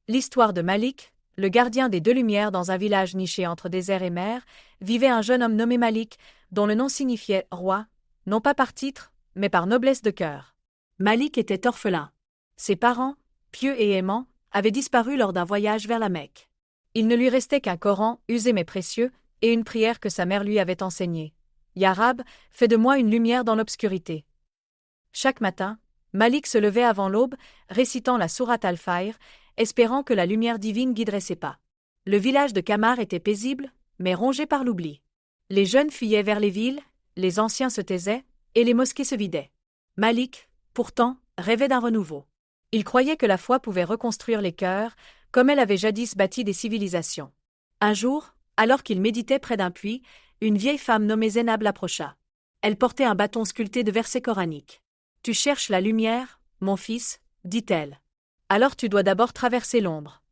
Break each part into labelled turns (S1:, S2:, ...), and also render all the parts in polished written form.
S1: L'histoire de Malik, le gardien des deux lumières dans un village niché entre désert et mer, vivait un jeune homme nommé Malik, dont le nom signifiait roi, non pas par titre, mais par noblesse de cœur. Malik était orphelin. Ses parents, pieux et aimants, avaient disparu lors d'un voyage vers la Mecque. Il ne lui restait qu'un Coran, usé mais précieux, et une prière que sa mère lui avait enseignée. Ya Rab, fais de moi une lumière dans l'obscurité. Chaque matin, Malik se levait avant l'aube, récitant la sourate Al-Fajr, espérant que la lumière divine guiderait ses pas. Le village de Kamar était paisible, mais rongé par l'oubli. Les jeunes fuyaient vers les villes, les anciens se taisaient, et les mosquées se vidaient. Malik, pourtant, rêvait d'un renouveau. Il croyait que la foi pouvait reconstruire les cœurs, comme elle avait jadis bâti des civilisations. Un jour, alors qu'il méditait près d'un puits, une vieille femme nommée Zénab l'approcha. Elle portait un bâton sculpté de versets coraniques. « Tu cherches la lumière, mon fils, dit-elle. Alors tu dois d'abord traverser l'ombre. »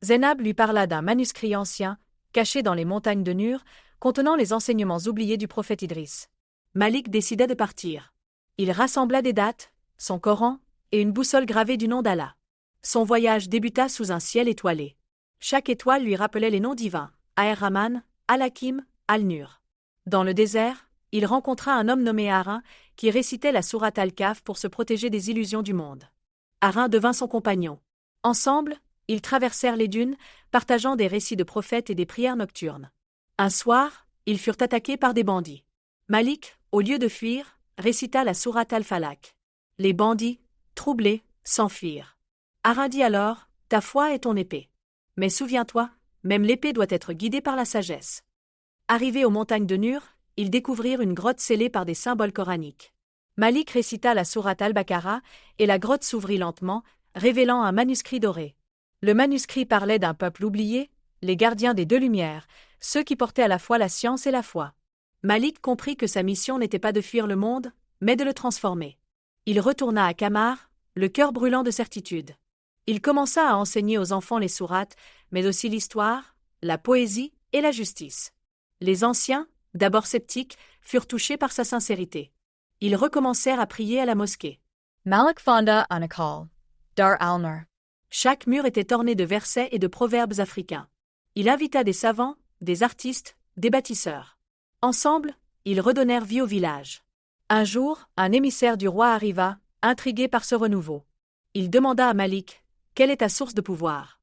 S1: Zénab lui parla d'un manuscrit ancien, caché dans les montagnes de Nur, contenant les enseignements oubliés du prophète Idriss. Malik décida de partir. Il rassembla des dates, son Coran, et une boussole gravée du nom d'Allah. Son voyage débuta sous un ciel étoilé. Chaque étoile lui rappelait les noms divins, Ar-Rahman, Al-Hakim, Al-Nur. Dans le désert, il rencontra un homme nommé Harin, qui récitait la sourate Al-Kahf pour se protéger des illusions du monde. Harin devint son compagnon. Ensemble, ils traversèrent les dunes, partageant des récits de prophètes et des prières nocturnes. Un soir, ils furent attaqués par des bandits. Malik, au lieu de fuir, récita la sourate Al-Falaq. Les bandits, troublés, s'enfuirent. Harin dit alors, « Ta foi est ton épée. Mais souviens-toi, même l'épée doit être guidée par la sagesse. » Arrivés aux montagnes de Nur, ils découvrirent une grotte scellée par des symboles coraniques. Malik récita la sourate Al-Baqara, et la grotte s'ouvrit lentement, révélant un manuscrit doré. Le manuscrit parlait d'un peuple oublié, les gardiens des deux lumières, ceux qui portaient à la fois la science et la foi. Malik comprit que sa mission n'était pas de fuir le monde, mais de le transformer. Il retourna à Kamar, le cœur brûlant de certitude. Il commença à enseigner aux enfants les sourates, mais aussi l'histoire, la poésie et la justice. Les anciens, d'abord sceptiques, furent touchés par sa sincérité. Ils recommencèrent à prier à la mosquée.
S2: Malik Fonda Anakal, Dar Alnar.
S1: Chaque mur était orné de versets et de proverbes africains. Il invita des savants, des artistes, des bâtisseurs. Ensemble, ils redonnèrent vie au village. Un jour, un émissaire du roi arriva, intrigué par ce renouveau. Il demanda à Malik, « Quelle est ta source de pouvoir ?»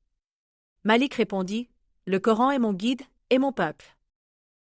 S1: Malik répondit, « Le Coran est mon guide, et mon peuple. »